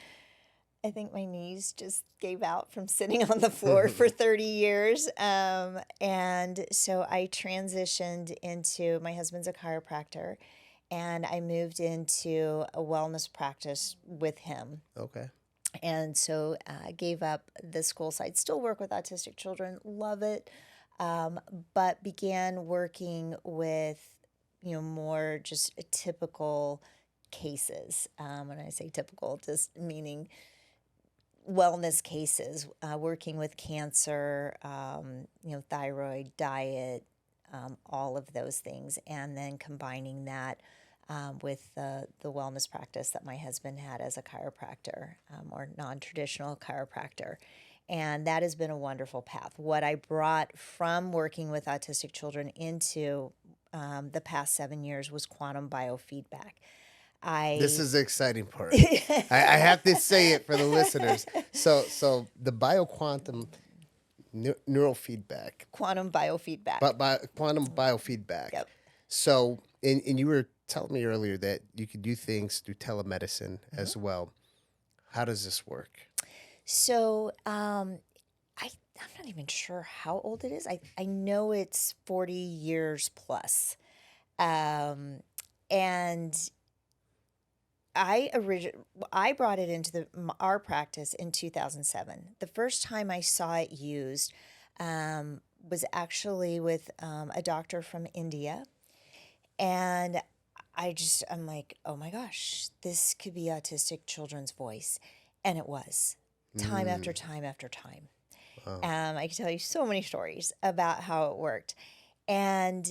I think my knees just gave out from sitting on the floor for 30 years. And so I transitioned into, my husband's a chiropractor, and I moved into a wellness practice with him. Okay. And so I gave up the school side, still work with autistic children, love it, but began working with, more just typical cases. When I say typical, just meaning wellness cases, working with cancer, thyroid, diet, all of those things, and then combining that with the wellness practice that my husband had as a chiropractor, or non-traditional chiropractor. And that has been a wonderful path. What I brought from working with autistic children into the past 7 years was quantum biofeedback. This is the exciting part. I have to say it for the listeners. So the bioquantum neurofeedback, Quantum biofeedback. quantum biofeedback. Yep. So, and you were telling me earlier that you could do things through telemedicine as well. How does this work? So, I'm not even sure how old it is. I know it's 40 years plus. And I brought it into our practice in 2007. The first time I saw it used was actually with a doctor from India. And I'm like, oh my gosh, this could be autistic children's voice. And it was, time after time after time. Wow. I can tell you so many stories about how it worked. And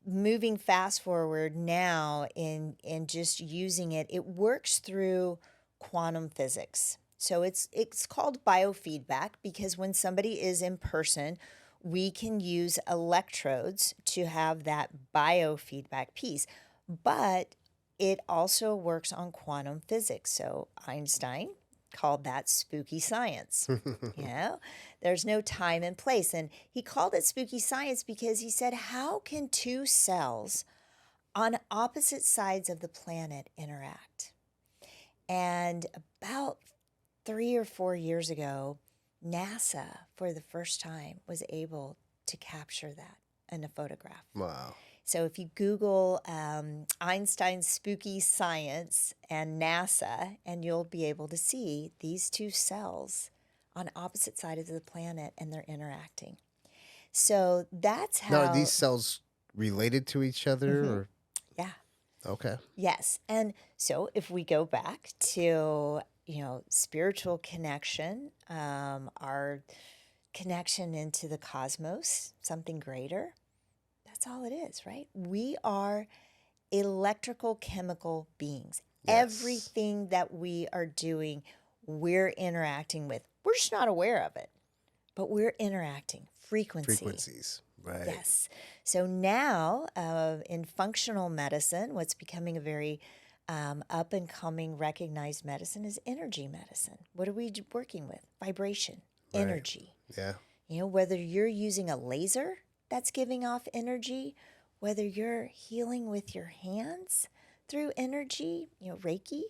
moving fast forward now in just using it, it works through quantum physics. So it's called biofeedback because when somebody is in person, we can use electrodes to have that biofeedback piece. But it also works on quantum physics. So Einstein called that spooky science. There's no time and place. And he called it spooky science because he said, how can two cells on opposite sides of the planet interact? And about 3 or 4 years ago, NASA, for the first time, was able to capture that in a photograph. Wow. So if you Google Einstein's spooky science and NASA, and you'll be able to see these two cells on opposite sides of the planet, and they're interacting. So that's how... Now, are these cells related to each other? Or? Yeah. Okay. Yes. And so if we go back to, spiritual connection, our connection into the cosmos, something greater, that's all it is, right? We are electrical chemical beings. Yes. Everything that we are doing, we're interacting with. We're just not aware of it, but we're interacting. Frequencies, right? Yes. So now in functional medicine, what's becoming a very up and coming recognized medicine is energy medicine. What are we working with? Vibration, right. Energy. Yeah. Whether you're using a laser that's giving off energy, whether you're healing with your hands through energy, Reiki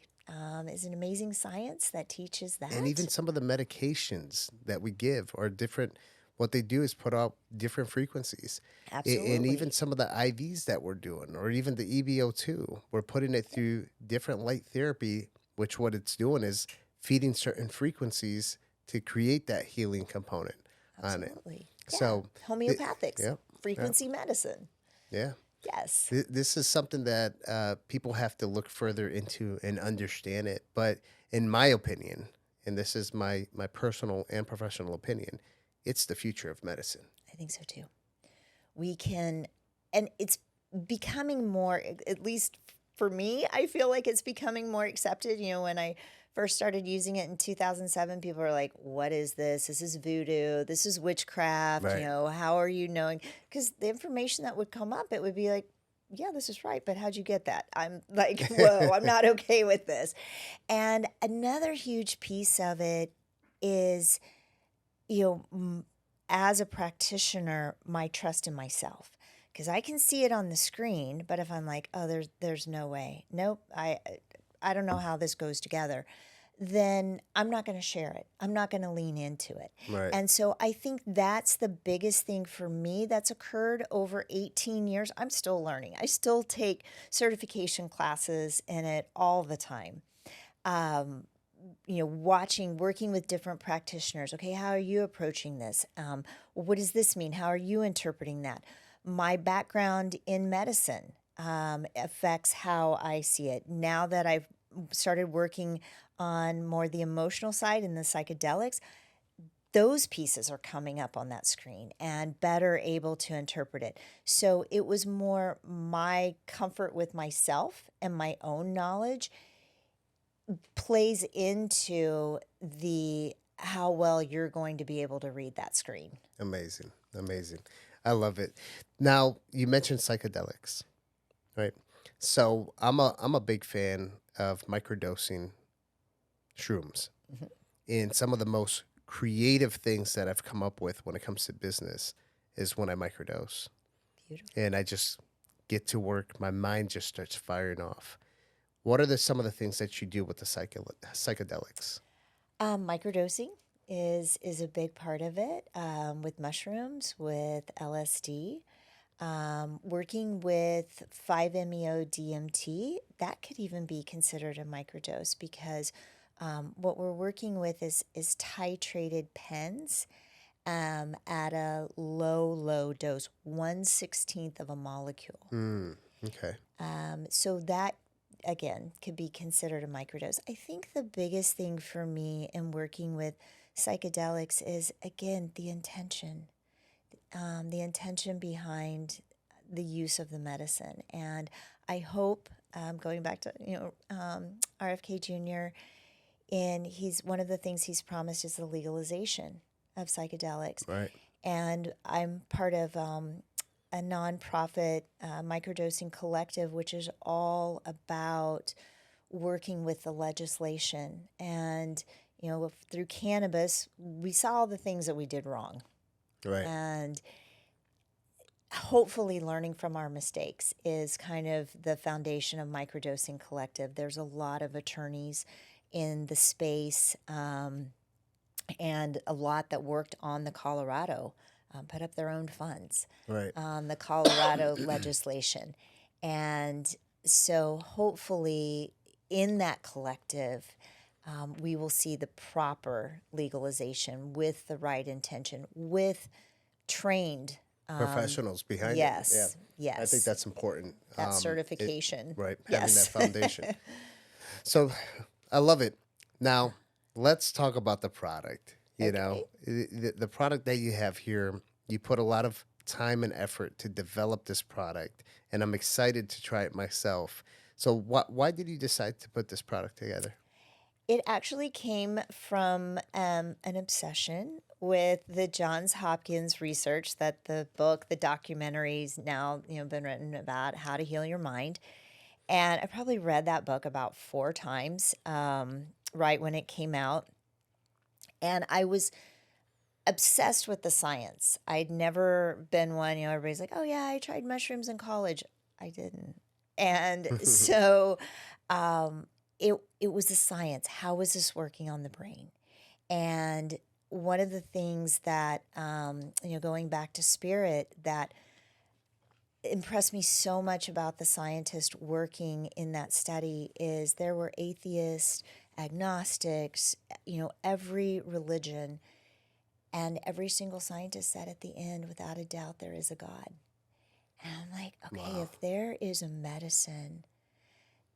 is an amazing science that teaches that. And even some of the medications that we give are different. What they do is put out different frequencies. Absolutely. And even some of the IVs that we're doing, or even the EBO2, we're putting it through different light therapy, which what it's doing is feeding certain frequencies to create that healing component. Absolutely. On it. Yeah. So homeopathics, frequency medicine. Yeah. Yes. This is something that people have to look further into and understand it. But in my opinion, and this is my personal and professional opinion, it's the future of medicine. I think so too. We can, and it's becoming more, at least for me, I feel like it's becoming more accepted. You know, when I first started using it in 2007, people were like, what is this? This is voodoo. This is witchcraft. Right. You know, how are you knowing? Because the information that would come up, it would be like, yeah, this is right, but how'd you get that? I'm like, whoa, I'm not okay with this. And another huge piece of it is, you know, as a practitioner, my trust in myself. Because I can see it on the screen, but if I'm like, oh, there's no way, nope, I don't know how this goes together, then I'm not going to share it. I'm not going to lean into it. Right. And so I think that's the biggest thing for me that's occurred over 18 years. I'm still learning. I still take certification classes in it all the time. You know, working with different practitioners. Okay, how are you approaching this? What does this mean? How are you interpreting that? My background in medicine affects how I see it. Now that I've started working on more the emotional side and the psychedelics, those pieces are coming up on that screen and better able to interpret it. So it was more my comfort with myself and my own knowledge plays into the how well you're going to be able to read that screen. Amazing. Amazing. I love it. Now, you mentioned psychedelics, right? So I'm a big fan of microdosing shrooms. And some of the most creative things that I've come up with when it comes to business is when I microdose. Beautiful. And I just get to work. My mind just starts firing off. What are some of the things that you do with the psychedelics? Microdosing is a big part of it, with mushrooms, with LSD, working with 5-MeO-DMT. That could even be considered a microdose because what we're working with is titrated pens at a low dose, 1/16 of a molecule. Okay. So that, again, could be considered a microdose. I think the biggest thing for me in working with psychedelics is, again, the intention behind the use of the medicine. And I hope, going back to, RFK Jr., and one of the things he's promised is the legalization of psychedelics. Right. And I'm part of a nonprofit microdosing collective, which is all about working with the legislation. And, through cannabis, we saw all the things that we did wrong. Right. And hopefully learning from our mistakes is kind of the foundation of microdosing collective. There's a lot of attorneys in the space and a lot that worked on the Colorado, put up their own funds Right. on the Colorado legislation. And so hopefully in that collective, we will see the proper legalization with the right intention, with trained Professionals behind yes, it. Yeah. yes. I think that's important. that certification. Right. Yes. Having that foundation. So I love it. Now, let's talk about the product. You know, the product that you have here, you put a lot of time and effort to develop this product, and I'm excited to try it myself. So why did you decide to put this product together? It actually came from an obsession with the Johns Hopkins research that the documentaries now, been written about how to heal your mind. And I probably read that book about 4 times, right when it came out. And I was obsessed with the science. I'd never been one, everybody's like, oh yeah, I tried mushrooms in college. I didn't. And so it was the science. How was this working on the brain? And one of the things that, going back to spirit, that impressed me so much about the scientists working in that study is there were atheists, agnostics, every religion, and every single scientist said at the end, without a doubt, there is a God. And I'm like, okay, Wow. if there is a medicine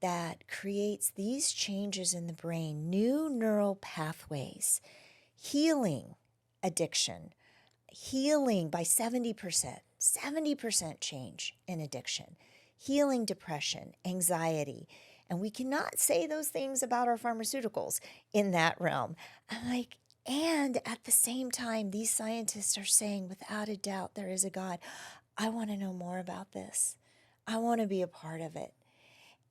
that creates these changes in the brain, new neural pathways, healing addiction, healing by 70% change in addiction, healing depression, anxiety. And we cannot say those things about our pharmaceuticals in that realm. I'm like, and at the same time, these scientists are saying, without a doubt, there is a God. I want to know more about this. I want to be a part of it.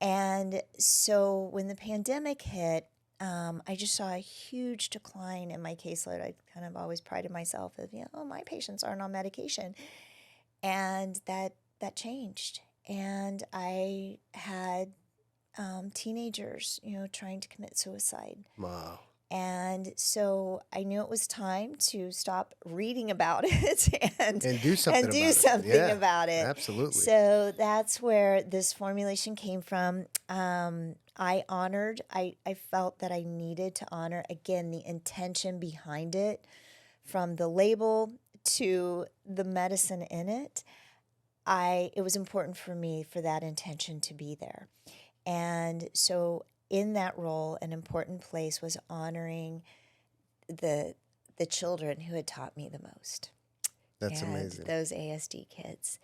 And so when the pandemic hit, I just saw a huge decline in my caseload. I kind of always prided myself of, my patients aren't on medication. And that changed. And I had teenagers, trying to commit suicide. Wow. And so I knew it was time to stop reading about it and do something do about it. something Yeah, about it. absolutely. So that's where this formulation came from. I felt that I needed to honor, again, the intention behind it, from the label to the medicine in it. It was important for me for that intention to be there. And so in that role, an important place was honoring the children who had taught me the most. That's and amazing. Those ASD kids.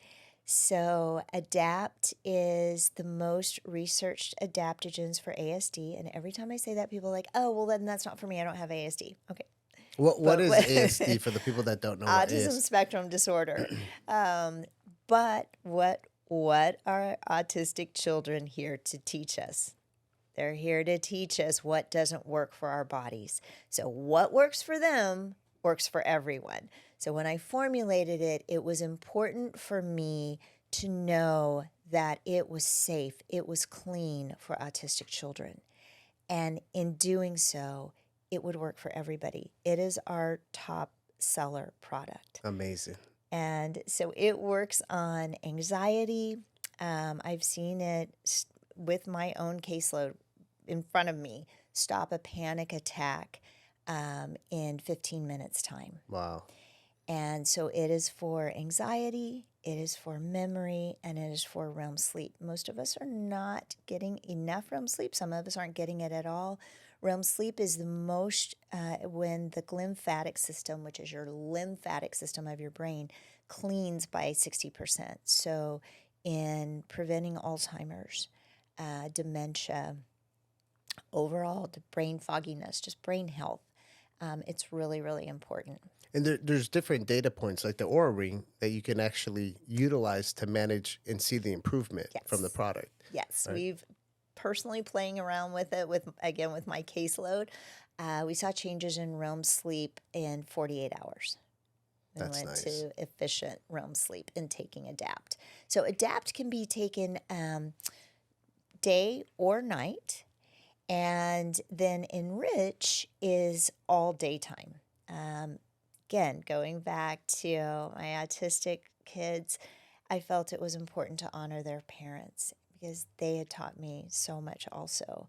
So ADAPT is the most researched adaptogens for ASD. And every time I say that, people are like, oh, well, then that's not for me. I don't have ASD. Okay. What is ASD for the people that don't know? Autism spectrum disorder. But what are autistic children here to teach us? They're here to teach us what doesn't work for our bodies. So what works for them works for everyone. So when I formulated it, it was important for me to know that it was safe, it was clean for autistic children. And in doing so, it would work for everybody. It is our top seller product. Amazing. And so it works on anxiety. I've seen it with my own caseload in front of me stop a panic attack in 15 minutes time. Wow. And so it is for anxiety, it is for memory, and it is for REM sleep. Most of us are not getting enough REM sleep. Some of us aren't getting it at all. REM sleep is the most when the glymphatic system, which is your lymphatic system of your brain, cleans by 60%. So in preventing Alzheimer's, dementia, overall the brain fogginess, just brain health, it's really, really important. And there's different data points, like the Oura Ring, that you can actually utilize to manage and see the improvement from the product. Yes, right? We've personally playing around with it with my caseload. We saw changes in REM sleep in 48 hours. We That's went nice. to efficient REM sleep in taking ADAPT. So ADAPT can be taken day or night, and then Enrich is all daytime. Again, going back to my autistic kids, I felt it was important to honor their parents because they had taught me so much also.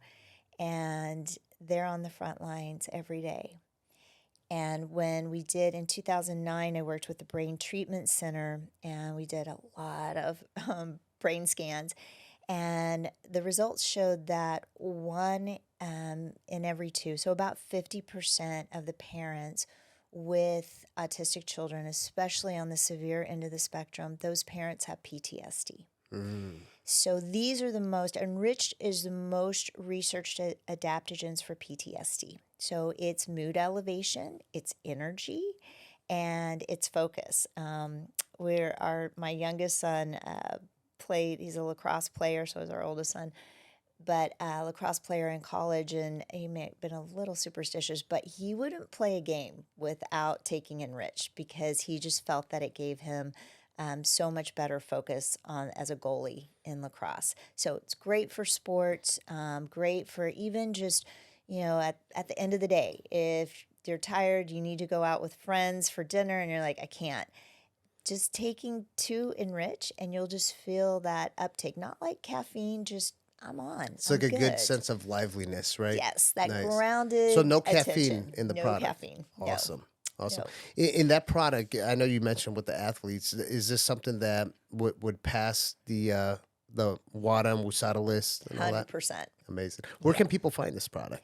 And they're on the front lines every day. And when we did in 2009, I worked with the Brain Treatment Center, and we did a lot of brain scans. And the results showed that 1 in every 2, so about 50% of the parents with autistic children, especially on the severe end of the spectrum, those parents have PTSD. So these are the most, Enriched is the most researched adaptogens for PTSD. So it's mood elevation, it's energy, and it's focus. My youngest son he's a lacrosse player, so is our oldest son, but a lacrosse player in college, and he may have been a little superstitious, but he wouldn't play a game without taking Enrich because he just felt that it gave him so much better focus as a goalie in lacrosse. So it's great for sports, great for even just, at the end of the day, if you're tired, you need to go out with friends for dinner, and you're like, I can't. Just taking 2 Enrich, and you'll just feel that uptake. Not like caffeine, just I'm on. It's like a good sense of liveliness, right? Yes, that Nice. grounded. So no attention. caffeine in the no product. Caffeine. Awesome. No. Awesome. No. In that product, I know you mentioned with the athletes, is this something that would pass the WADA and WUSADA list and all that? 100%. Amazing. Where can people find this product?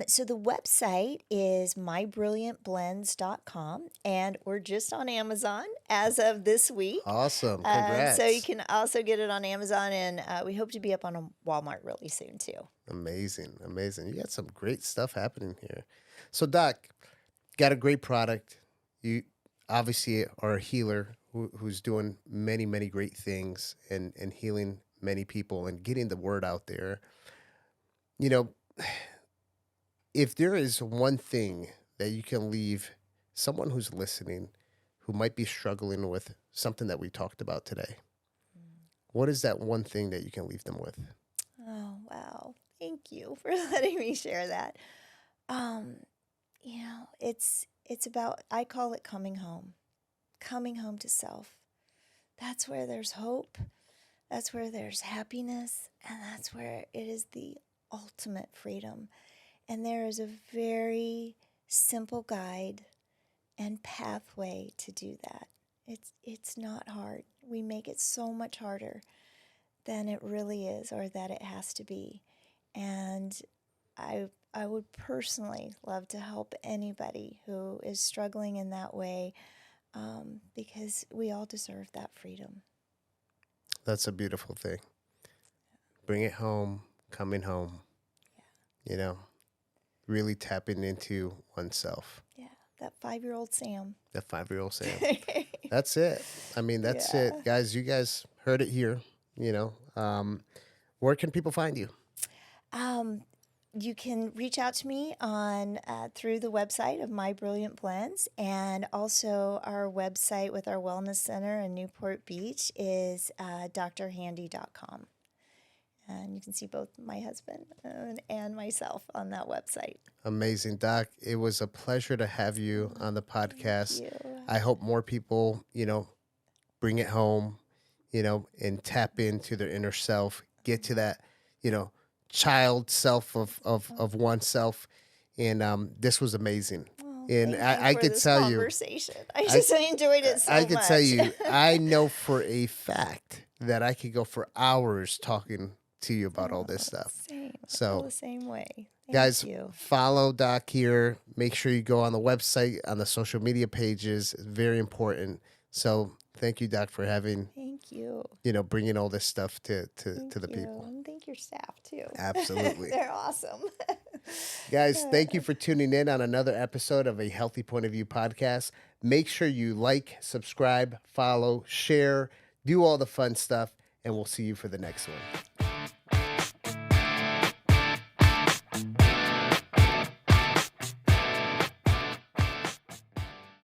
So the website is mybrilliantblends.com, and we're just on Amazon as of this week. Awesome. Congrats. So you can also get it on Amazon, and we hope to be up on a Walmart really soon too. Amazing. Amazing. You got some great stuff happening here. So, Doc, got a great product. You obviously are a healer who's doing many, many great things and healing many people and getting the word out there. You know, if there is one thing that you can leave someone who's listening who might be struggling with something that we talked about today, what is that one thing that you can leave them with? Oh, wow. Thank you for letting me share that. It's about, I call it coming home to self. That's where there's hope. That's where there's happiness. And that's where it is the ultimate freedom. And there is a very simple guide and pathway to do that. It's not hard. We make it so much harder than it really is, or that it has to be. And I would personally love to help anybody who is struggling in that way, because we all deserve that freedom. That's a beautiful thing. Bring it home, coming home. Yeah. Really tapping into oneself. Yeah, that 5-year-old Sam. That 5-year-old Sam. That's it. I mean, that's it. Guys, you guys heard it here. Where can people find you? You can reach out to me on through the website of My Brilliant Blends, and also our website with our wellness center in Newport Beach is drhandy.com. And you can see both my husband and myself on that website. Amazing, Doc. It was a pleasure to have you on the podcast. Thank you. I hope more people, bring it home, and tap into their inner self, get to that, child self of oneself. And this was amazing. Well, and thank I you for could this tell you, conversation. I just enjoyed it so much. I could tell you, I know for a fact that I could go for hours talking to you about all this stuff. Same. I So, feel the same way. Thank guys, you. follow Doc here. Make sure you go on the website, on the social media pages. It's very important. So thank you, Doc, for having, Thank you. bringing all this stuff to Thank the you. people. And thank your staff too. Absolutely. They're awesome. Guys, thank you for tuning in on another episode of a Healthy Point of View podcast. Make sure you like, subscribe, follow, share, do all the fun stuff, and we'll see you for the next one.